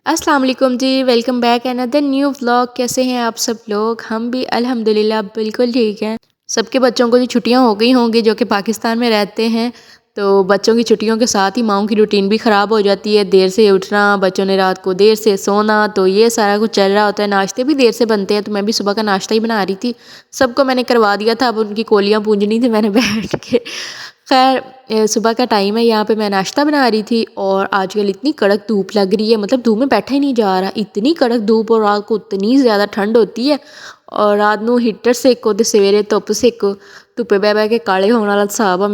السلام علیکم جی، welcome back اندر new vlog. کیسے ہیں آپ سب لوگ؟ ہم بھی الحمدللہ بالکل ٹھیک ہیں۔ سب کے بچوں کو جو چھٹیاں ہو گئی ہوں گی جو کہ پاکستان میں رہتے ہیں، تو بچوں کی چھٹیوں کے ساتھ ہی ماؤں کی روٹین بھی خراب ہو جاتی ہے۔ دیر سے اٹھنا، بچوں نے رات کو دیر سے سونا، تو یہ سارا کچھ چل رہا ہوتا ہے۔ ناشتے بھی دیر سے بنتے ہیں، تو میں بھی صبح کا ناشتہ ہی بنا رہی تھی۔ سب کو میں نے کروا دیا تھا، اب ان کی کولیاں پونجنی تھی میں نے بیٹھ کے۔ خیر، صبح کا ٹائم ہے، یہاں پہ میں ناشتہ بنا رہی تھی، اور آج کل اتنی کڑک دھوپ لگ رہی ہے، مطلب دھوپ میں بیٹھا ہی نہیں جا رہا، اتنی کڑک دھوپ، اور رات کو اتنی زیادہ ٹھنڈ ہوتی ہے، اور رات نو ہیٹر سیکو تے سویرے دھوپ سیکو، دھوپے بہ بہ کے کالے ہونے والا حساب ہے۔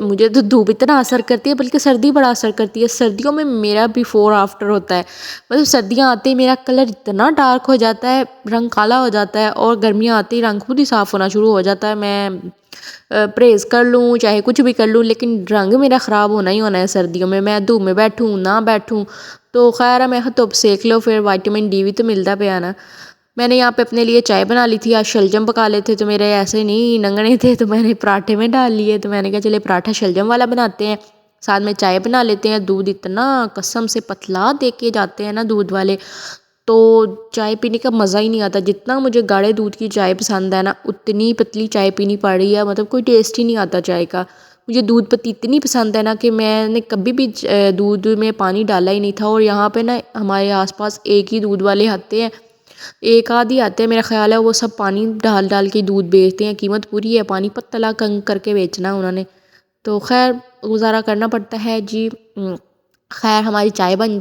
مجھے تو دھوپ اتنا اثر کرتی ہے، بلکہ سردی بڑا اثر کرتی ہے۔ سردیوں میں میرا بیفور آفٹر ہوتا ہے، مطلب سردیاں آتے ہی میرا کلر اتنا ڈارک ہو جاتا ہے، رنگ کالا ہو جاتا ہے، اور گرمیاں آتے ہی رنگ خود ہی صاف ہونا شروع ہو جاتا ہے۔ میں پرہیز کر لوں چاہے کچھ بھی کر لوں، لیکن رنگ میرا خراب ہونا ہی ہونا ہے سردیوں میں دھوپ میں بیٹھوں نہ بیٹھوں۔ تو خیر ہے، میں دھوپ سیک لو، پھر وائٹامن ڈی بھی تو ملتا پیا نا۔ میں نے یہاں پہ اپنے لیے چائے بنا لی تھی، آج شلجم پکا لے تھے، تو میرے ایسے نہیں ننگنے تھے، تو میں نے پراٹھے میں ڈال لیے، تو میں نے کہا چلے پراٹھا شلجم والا بناتے ہیں، ساتھ میں چائے بنا لیتے ہیں۔ دودھ اتنا قسم سے پتلا دے کے جاتے ہیں نا دودھ والے، تو چائے پینے کا مزہ ہی نہیں آتا۔ جتنا مجھے گاڑے دودھ کی چائے پسند ہے نا، اتنی پتلی چائے پینی پڑ رہی ہے، مطلب کوئی ٹیسٹ ہی نہیں آتا چائے کا۔ مجھے دودھ پتی اتنی پسند ہے نا کہ میں نے کبھی بھی دودھ میں پانی ڈالا ہی نہیں تھا، اور یہاں پہ نا ہمارے آس پاس ایک ہی دودھ والے آتے ہیں، ایک آدھی آتے ہیں میرا خیال ہے، وہ سب پانی ڈال ڈال کے دودھ بیچتے ہیں، قیمت پوری ہے، پانی پتلا کنگ کر کے بیچنا انہوں نے، تو خیر گزارا کرنا پڑتا ہے جی۔ خیر ہماری چائے بن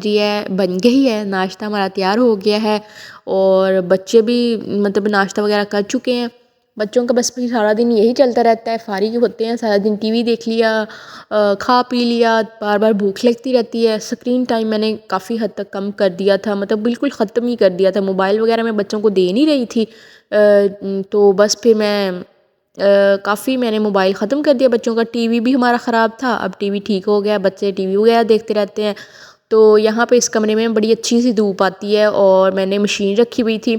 گئی ہے، ناشتہ ہمارا تیار ہو گیا ہے، اور بچے بھی مطلب ناشتہ وغیرہ کر چکے ہیں۔ بچوں کا بس بھی سارا دن یہی چلتا رہتا ہے، فارغ ہوتے ہیں سارا دن، ٹی وی دیکھ لیا، کھا پی لیا، بار بار بھوک لگتی رہتی ہے۔ اسکرین ٹائم میں نے کافی حد تک کم کر دیا تھا، مطلب بالکل ختم ہی کر دیا تھا، موبائل وغیرہ میں بچوں کو دے نہیں رہی تھی، تو بس پھر کافی میں نے موبائل ختم کر دیا بچوں کا۔ ٹی وی بھی ہمارا خراب تھا، اب ٹی وی ٹھیک ہو گیا، بچے ٹی وی وغیرہ دیکھتے رہتے ہیں۔ تو یہاں پہ اس کمرے میں بڑی اچھی سی دھوپ آتی ہے، اور میں نے مشین رکھی ہوئی تھی،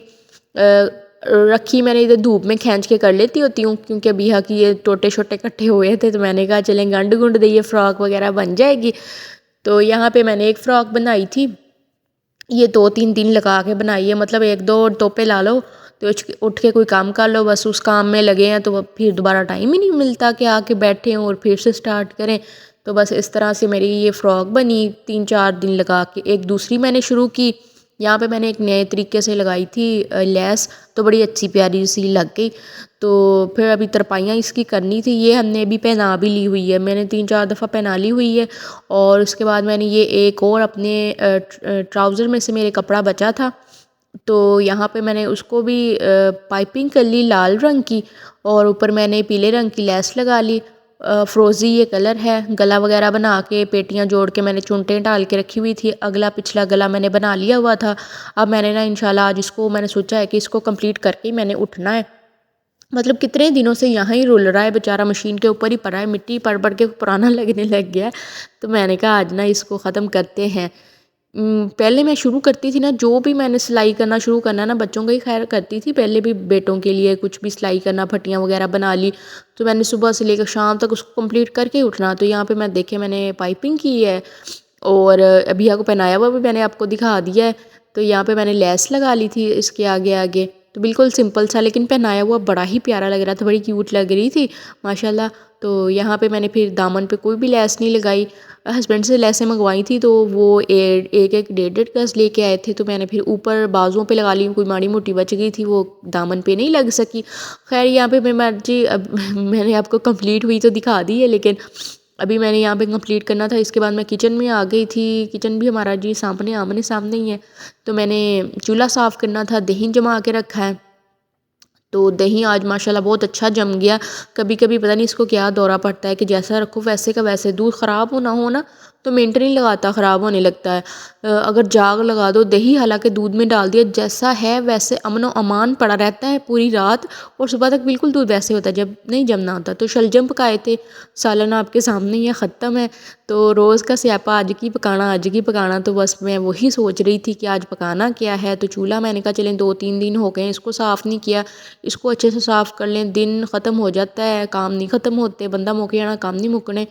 میں نے ادھر دھوپ میں کھینچ کے کر لیتی ہوتی ہوں، کیونکہ ابھی کی یہ ٹوٹے چھوٹے کٹھے ہوئے تھے، تو میں نے کہا چلیں گنڈ گنڈ دئیے، فراک وغیرہ بن جائے گی۔ تو یہاں پہ میں نے ایک فراک بنائی تھی، یہ 2-3 دن لگا کے بنائی ہے، مطلب 1-2 ٹوپے لا لو تو اٹھ کے کوئی کام کر لو، بس اس کام میں لگے ہیں، تو پھر دوبارہ ٹائم ہی نہیں ملتا کہ آ کے بیٹھیں اور پھر سے سٹارٹ کریں۔ تو بس اس طرح سے میری یہ فراک بنی 3-4 دن لگا کے۔ ایک دوسری میں نے شروع کی، یہاں پہ میں نے ایک نئے طریقے سے لگائی تھی لیس، تو بڑی اچھی پیاری سی لگ گئی۔ تو پھر ابھی ترپائیاں اس کی کرنی تھی، یہ ہم نے ابھی پہنا بھی لی ہوئی ہے، میں نے 3-4 دفعہ پہنا لی ہوئی ہے، اور اس کے بعد میں نے یہ ایک اور اپنے ٹراؤزر میں سے میرے کپڑا بچا تھا، تو یہاں پہ میں نے اس کو بھی پائپنگ کر لی لال رنگ کی، اور اوپر میں نے پیلے رنگ کی لیس لگا لی، فروزی یہ کلر ہے، گلا وغیرہ بنا کے پیٹیاں جوڑ کے میں نے چونٹیں ڈال کے رکھی ہوئی تھی، اگلا پچھلا گلا میں نے بنا لیا ہوا تھا۔ اب میں نے نا انشاءاللہ آج اس کو میں نے سوچا ہے کہ اس کو کمپلیٹ کر کے میں نے اٹھنا ہے، مطلب کتنے دنوں سے یہاں ہی رول رہا ہے بیچارہ، مشین کے اوپر ہی پڑا ہے، مٹی پڑ پڑ کے پرانا لگنے لگ گیا ہے، تو میں نے کہا آج نا اس کو ختم کرتے ہیں۔ پہلے میں شروع کرتی تھی نا، جو بھی میں نے سلائی کرنا شروع کرنا نا، بچوں کا ہی خیر کرتی تھی، پہلے بھی بیٹوں کے لیے کچھ بھی سلائی کرنا، پھٹیاں وغیرہ بنا لی، تو میں نے صبح سے لے کر شام تک اس کو کمپلیٹ کر کے اٹھنا۔ تو یہاں پہ میں نے پائپنگ کی ہے، اور ابھی کو پہنایا ہوا بھی میں نے آپ کو دکھا دیا ہے۔ تو یہاں پہ میں نے لیس لگا لی تھی اس کے آگے آگے، تو بالکل سمپل سا، لیکن پہنایا ہوا بڑا ہی پیارا لگ رہا تھا، بڑی کیوٹ لگ رہی تھی ماشاءاللہ۔ تو یہاں پہ میں نے پھر دامن پہ کوئی بھی لیس نہیں لگائی، ہسبینڈ سے لیسیں منگوائی تھی، تو وہ ایک 1.5 گز لے کے آئے تھے، تو میں نے پھر اوپر بازوؤں پہ لگا لی، کوئی ماڑی موٹی بچ گئی تھی وہ دامن پہ نہیں لگ سکی۔ خیر یہاں پہ میں مرضی، اب میں نے آپ کو کمپلیٹ ہوئی تو دکھا دی ہے، لیکن ابھی میں نے یہاں پہ کمپلیٹ کرنا تھا۔ اس کے بعد میں کچن میں آ گئی تھی، کچن بھی ہمارا جی آمنے سامنے ہی ہے، تو میں نے چولہا صاف کرنا تھا، دہی جما کے رکھا ہے، تو دہی آج ماشاءاللہ بہت اچھا جم گیا۔ کبھی کبھی پتہ نہیں اس کو کیا دورہ پڑتا ہے کہ جیسا رکھو ویسے کا ویسے، دودھ خراب ہونا تو منٹ نہیں لگاتا خراب ہونے لگتا ہے، اگر جاگ لگا دو دہی حالانکہ دودھ میں ڈال دیا، جیسا ہے ویسے امن و امان پڑا رہتا ہے پوری رات، اور صبح تک بالکل دودھ ویسے ہوتا ہے جب نہیں جمنا ہوتا۔ تو شلجم پکائے تھے، سالن آپ کے سامنے ہی ہے، ختم ہے، تو روز کا سیاپا آج کی پکانا، تو بس میں وہی سوچ رہی تھی کہ آج پکانا کیا ہے۔ تو چولہا میں نے کہا چلیں 2-3 دن ہو گئے اس کو صاف نہیں کیا، اس کو اچھے سے صاف کر لیں، دن ختم ہو جاتا ہے، کام نہیں ختم ہوتے، بندہ موقع جانا کام نہیں مکنے۔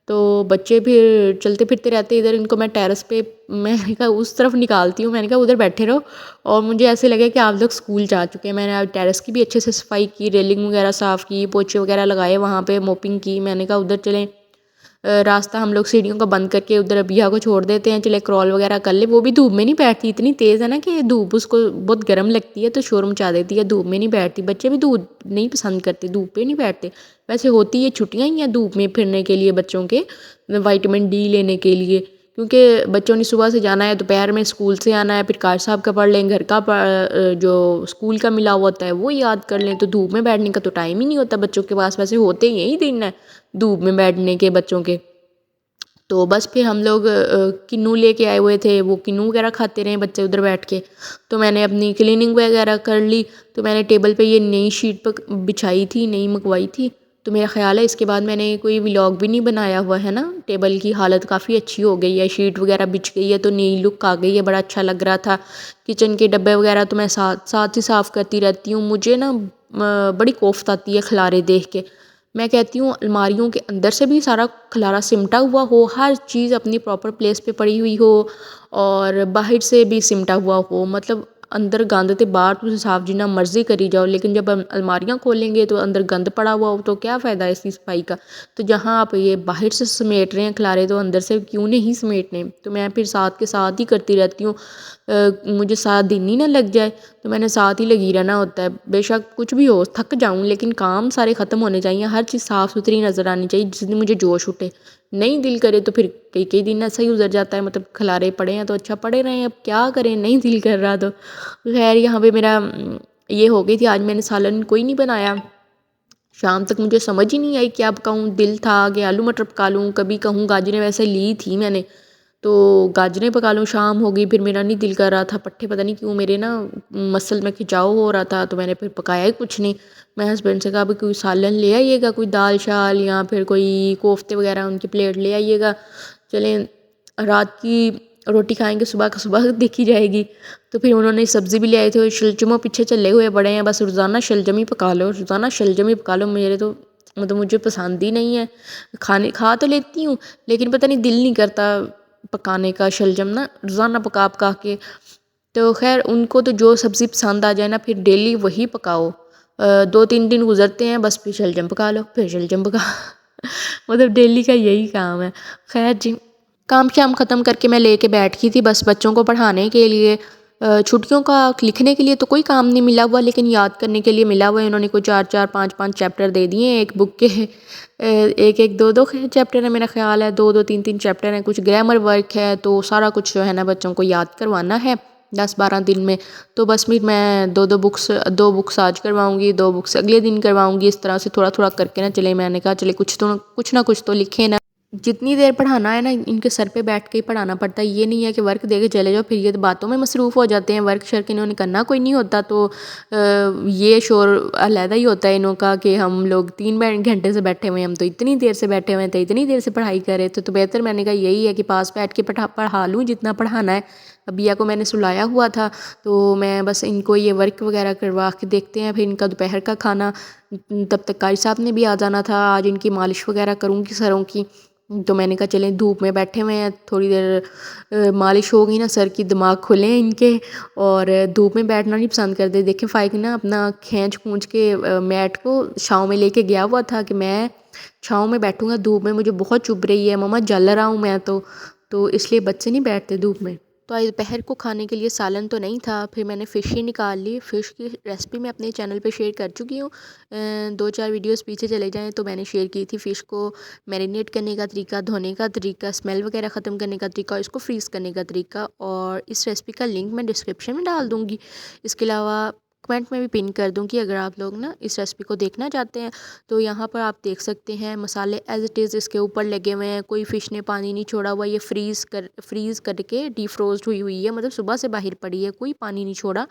تو بچے پھر چلتے پھرتے رہتے ادھر، ان کو میں ٹیرس پہ میں نے کہا اس طرف نکالتی ہوں، میں نے کہا ادھر بیٹھے رہو، اور مجھے ایسے لگے کہ آپ لوگ اسکول جا چکے ہیں۔ میں نے ٹیرس کی بھی اچھے سے صفائی کی، ریلنگ وغیرہ صاف کی، پوچھے وغیرہ لگائے، وہاں پہ موپنگ کی۔ میں نے کہا ادھر چلیں، راستہ ہم لوگ سیڑھیوں کا بند کر کے ادھر ابیہ کو چھوڑ دیتے ہیں، چلے کرال وغیرہ کر لے۔ وہ بھی دھوپ میں نہیں بیٹھتی، اتنی تیز ہے نا کہ دھوپ اس کو بہت گرم لگتی ہے تو شور مچا دیتی ہے، دھوپ میں نہیں بیٹھتی۔ بچے بھی دھوپ نہیں پسند کرتے، دھوپ پہ نہیں بیٹھتے۔ ویسے ہوتی ہے چھٹیاں ہی ہیں دھوپ میں پھرنے کے لیے بچوں کے، وٹامن ڈی لینے کے لیے، کیونکہ بچوں نے صبح سے جانا ہے، دوپہر میں اسکول سے آنا ہے، پھر قاری صاحب کا پڑھ لیں، گھر کا جو اسکول کا ملا ہوا ہوتا ہے وہ یاد کر لیں، تو دھوپ میں بیٹھنے کا تو ٹائم ہی نہیں ہوتا بچوں کے پاس۔ ویسے ہوتے یہی دن ہیں دھوپ میں بیٹھنے کے بچوں کے۔ تو بس پھر ہم لوگ کنو لے کے آئے ہوئے تھے، وہ کنو وغیرہ کھاتے رہے بچے ادھر بیٹھ کے۔ تو میں نے اپنی کلیننگ وغیرہ کر لی، تو میں نے ٹیبل پہ یہ نئی شیٹ بچھائی تھی، نئی منگوائی تھی، تو میرا خیال ہے اس کے بعد میں نے کوئی ولاگ بھی نہیں بنایا ہوا ہے نا۔ ٹیبل کی حالت کافی اچھی ہو گئی ہے، شیٹ وغیرہ بچھ گئی ہے تو نئی لک آ گئی ہے، بڑا اچھا لگ رہا تھا۔ کچن کے ڈبے وغیرہ تو میں ساتھ ہی صاف کرتی رہتی ہوں، مجھے نا بڑی کوفت آتی ہے خلارے دیکھ کے۔ میں کہتی ہوں الماریوں کے اندر سے بھی سارا خلارا سمٹا ہوا ہو، ہر چیز اپنی پراپر پلیس پہ پڑی ہوئی ہو، اور باہر سے بھی سمٹا ہوا ہو، مطلب اندر گند تے باہر تسی صاف جتنا مرضی کری جاؤ، لیکن جب ہم الماریاں کھولیں گے تو اندر گند پڑا ہوا ہو تو کیا فائدہ ہے اس کی صفائی کا۔ تو جہاں آپ یہ باہر سے سمیٹ رہے ہیں کھلارے، تو اندر سے کیوں نہیں سمیٹنے۔ تو میں پھر ساتھ کے ساتھ ہی کرتی رہتی ہوں، مجھے ساتھ دن ہی نہ لگ جائے تو میں نے ساتھ ہی لگی رہنا ہوتا ہے۔ بے شک کچھ بھی ہو، تھک جاؤں، لیکن کام سارے ختم ہونے چاہیے، ہر چیز صاف ستھری نظر آنی چاہیے، جس دن مجھے جوش اٹھے۔ نہیں دل کرے تو پھر کئی دن ایسا ہی گزر جاتا ہے، مطلب کھلارے پڑے ہیں تو اچھا پڑے رہے ہیں، اب کیا کریں، نہیں دل کر رہا تو خیر۔ یہاں پہ میرا یہ ہو گئی تھی، آج میں نے سالن کوئی نہیں بنایا، شام تک مجھے سمجھ ہی نہیں آئی کیا پکاؤں۔ دل تھا کہ آلو مٹر پکا لوں، کبھی کہوں گاجریں ویسے لی تھی میں نے تو گاجریں پکا لوں، شام ہو گئی، پھر میرا نہیں دل کر رہا تھا، پٹھے پتہ نہیں کیوں میرے نا مسل میں کھچاؤ ہو رہا تھا، تو میں نے پھر پکایا ہی کچھ نہیں۔ میں ہسبینڈ سے کہا بھی کوئی سالن لے آئیے گا، کوئی دال شال یا پھر کوئی کوفتے وغیرہ ان کی پلیٹ لے آئیے گا، چلیں رات کی روٹی کھائیں گے، صبح کا صبح دیکھی جائے گی۔ تو پھر انہوں نے سبزی بھی لے آئے تھے، شلجموں پیچھے چلے ہوئے بڑے ہیں، بس روزانہ شلجم ہی پکا لو، روزانہ شلجم ہی پکا لو۔ میرے تو مطلب مجھے پسند ہی نہیں ہے، کھا تو لیتی ہوں لیکن پتہ نہیں دل نہیں کرتا پکانے کا شلجم نا، روزانہ پکا پکا کے۔ تو خیر ان کو تو جو سبزی پسند آ جائے نا پھر ڈیلی وہی پکاؤ، 2-3 دن گزرتے ہیں بس پھر شلجم پکا لو، پھر شلجم پکا مطلب ڈیلی کا یہی کام ہے۔ خیر جی، کام شام ختم کر کے میں لے کے بیٹھ گئی تھی بس بچوں کو پڑھانے کے لیے۔ چھٹیوں کا لکھنے کے لیے تو کوئی کام نہیں ملا ہوا، لیکن یاد کرنے کے لیے ملا ہوا ہے۔ انہوں نے کوئی 4-4 5-5 چیپٹر دے دیے ہیں ایک بک کے، ایک 2 چیپٹر ہے میرا خیال ہے، 2-3 چیپٹر ہیں، کچھ گرامر ورک ہے، تو سارا کچھ جو ہے نا بچوں کو یاد کروانا ہے 10-12 دن میں۔ تو بس پھر میں 2 بکس آج کرواؤں گی، 2 بکس اگلے دن کرواؤں گی، اس طرح سے تھوڑا تھوڑا کر کے نا چلے۔ میں نے کہا چلے کچھ نہ کچھ تو لکھیں نا، جتنی دیر پڑھانا ہے نا ان کے سر پہ بیٹھ کے ہی پڑھانا پڑتا ہے، یہ نہیں ہے کہ ورک دے کے چلے جاؤ، پھر یہ باتوں میں مصروف ہو جاتے ہیں، ورک شرک انہوں نے کرنا کوئی نہیں ہوتا، تو یہ شور علیحدہ ہی ہوتا ہے انہوں کا کہ ہم لوگ 3 گھنٹے سے بیٹھے ہوئے ہیں، ہم تو اتنی دیر سے بیٹھے ہوئے ہیں، تو اتنی دیر سے پڑھائی کر رہے تھے، تو بہتر میں نے کہا یہی ہے کہ پاس بیٹھ کے پڑھا لوں جتنا پڑھانا ہے۔ ابیہ کو میں نے سلایا ہوا تھا، تو میں بس ان کو یہ ورک وغیرہ کروا کے دیکھتے ہیں، پھر ان کا دوپہر کا کھانا، تب تک قاری صاحب نے بھی آ جانا تھا، آج ان کی مالش وغیرہ کروں گی سروں کی۔ تو میں نے کہا چلیں دھوپ میں بیٹھے ہوئے ہیں، تھوڑی دیر مالش ہوگی نا سر کی، دماغ کھلیں ان کے، اور دھوپ میں بیٹھنا نہیں پسند کرتے۔ دیکھیں فائق نا اپنا کھونچ کے میٹ کو چھاؤں میں لے کے گیا ہوا تھا کہ میں چھاؤں میں بیٹھوں گا، دھوپ میں مجھے بہت چبھ رہی ہے مما، جل رہا ہوں میں تو اس لیے بچے نہیں بیٹھتے دھوپ میں۔ تو آج دوپہر کو کھانے کے لیے سالن تو نہیں تھا، پھر میں نے فش ہی نکال لی۔ فش کی ریسپی میں اپنے چینل پہ شیئر کر چکی ہوں، 2-4 ویڈیوز پیچھے چلے جائیں تو میں نے شیئر کی تھی فش کو میرینیٹ کرنے کا طریقہ، دھونے کا طریقہ، اسمیل وغیرہ ختم کرنے کا طریقہ، اس کو فریز کرنے کا طریقہ، اور اس ریسپی کا لنک میں ڈسکرپشن میں ڈال دوں گی، اس کے علاوہ کمنٹ میں بھی پن کر دوں گی اگر آپ لوگ نا اس ریسپی کو دیکھنا چاہتے ہیں۔ تو یہاں پر آپ دیکھ سکتے ہیں مسالے ایز اٹ از اس کے اوپر لگے ہوئے ہیں، کوئی فش نے پانی نہیں چھوڑا ہوا، یہ فریز کر کے ڈی فروزڈ ہوئی ہے، مطلب صبح سے باہر پڑی ہے، کوئی پانی نہیں چھوڑا،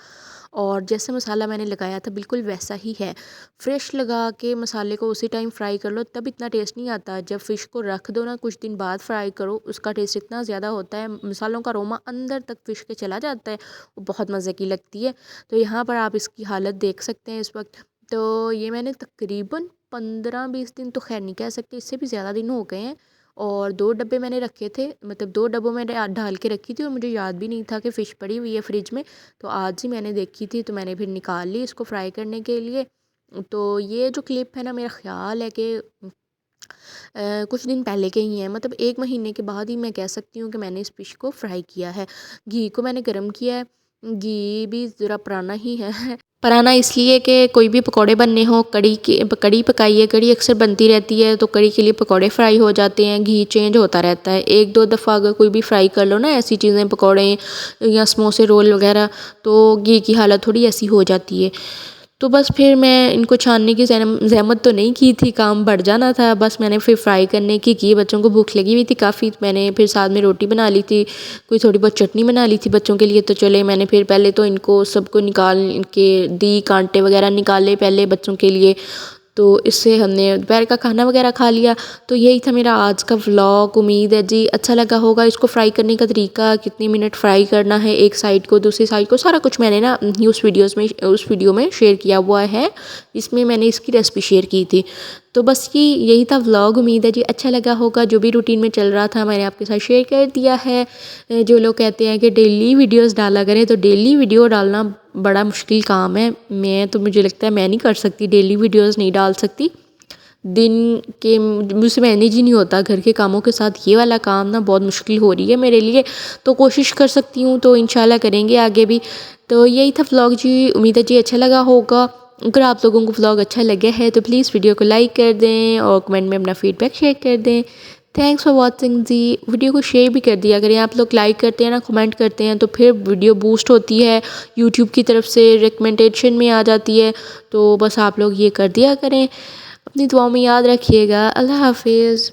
اور جیسے مسالہ میں نے لگایا تھا بالکل ویسا ہی ہے۔ فریش لگا کے مسالے کو اسی ٹائم فرائی کر لو تب اتنا ٹیسٹ نہیں آتا، جب فش کو رکھ دو نا کچھ دن بعد فرائی کرو، اس کا ٹیسٹ اتنا زیادہ ہوتا ہے، مسالوں کا اروما اندر تک فش کے چلا جاتا ہے، وہ بہت مزے کی لگتی ہے۔ تو یہاں پر آپ اس کی حالت دیکھ سکتے ہیں اس وقت۔ تو یہ میں نے تقریباً 15-20 دن تو خیر نہیں کہہ سکتے، اس سے بھی زیادہ دن ہو گئے ہیں، اور 2 ڈبے میں نے رکھے تھے، مطلب 2 ڈبوں میں ڈال کے رکھی تھی، اور مجھے یاد بھی نہیں تھا کہ فش پڑی ہوئی ہے فریج میں، تو آج ہی میں نے دیکھی تھی، تو میں نے پھر نکال لی اس کو فرائی کرنے کے لیے۔ تو یہ جو کلپ ہے نا، میرا خیال ہے کہ کچھ دن پہلے کے ہی ہیں، مطلب 1 مہینے کے بعد ہی میں کہہ سکتی ہوں کہ میں نے اس فش کو فرائی کیا ہے۔ گھی کو میں نے گرم کیا ہے، گھی بھی ذرا پرانا ہی ہے پرانا اس لیے کہ کوئی بھی پکوڑے بننے ہوں، کڑی پکائی ہے، کڑی اکثر بنتی رہتی ہے، تو کڑی کے لیے پکوڑے فرائی ہو جاتے ہیں، گھی چینج ہوتا رہتا ہے، 1-2 دفعہ اگر کوئی بھی فرائی کر لو نا ایسی چیزیں، پکوڑے یا سموسے رول وغیرہ، تو گھی کی حالت تھوڑی ایسی ہو جاتی ہے۔ تو بس پھر میں ان کو چھاننے کی زحمت تو نہیں کی تھی، کام بڑھ جانا تھا، بس میں نے پھر فرائی کرنے کی بچوں کو بھوک لگی ہوئی تھی کافی، میں نے پھر ساتھ میں روٹی بنا لی تھی، کوئی تھوڑی بہت چٹنی بنا لی تھی بچوں کے لیے، تو چلے میں نے پھر پہلے تو ان کو سب کو نکال کے دی، کانٹے وغیرہ نکالے پہلے بچوں کے لیے، تو اس سے ہم نے دوپہر کا کھانا وغیرہ کھا لیا۔ تو یہی تھا میرا آج کا ولاگ، امید ہے جی اچھا لگا ہوگا۔ اس کو فرائی کرنے کا طریقہ، کتنی منٹ فرائی کرنا ہے ایک سائڈ کو، دوسری سائڈ کو، سارا کچھ میں نے نا اس ویڈیو میں شیئر کیا ہوا ہے، اس میں نے اس کی ریسپی شیئر کی تھی۔ تو بس یہی تھا ولاگ، امید ہے جی اچھا لگا ہوگا، جو بھی روٹین میں چل رہا تھا میں نے آپ کے ساتھ شیئر کر دیا ہے۔ جو لوگ کہتے ہیں کہ ڈیلی ویڈیوز ڈالا کریں، تو ڈیلی ویڈیو ڈالنا بڑا مشکل کام ہے، مجھے لگتا ہے میں نہیں کر سکتی، ڈیلی ویڈیوز نہیں ڈال سکتی، دن کے مجھ سے مینیج ہی نہیں ہوتا، گھر کے کاموں کے ساتھ یہ والا کام نا بہت مشکل ہو رہی ہے میرے لیے، تو کوشش کر سکتی ہوں، تو انشاءاللہ کریں گے آگے بھی۔ تو یہی تھا ولاگ جی، امید ہے جی اچھا لگا ہوگا۔ اگر آپ لوگوں کو ولاگ اچھا لگا ہے تو پلیز ویڈیو کو لائک کر دیں اور کمنٹ میں اپنا فیڈ بیک شیئر کر دیں۔ تھینکس فار واچنگ جی، ویڈیو کو شیئر بھی کر دیا اگر آپ لوگ لائک کرتے ہیں نا، کمنٹ کرتے ہیں، تو پھر ویڈیو بوسٹ ہوتی ہے یوٹیوب کی طرف سے، ریکمنڈیشن میں آ جاتی ہے، تو بس آپ لوگ یہ کر دیا کریں۔ اپنی دعاؤں میں یاد رکھیے گا۔ اللہ حافظ۔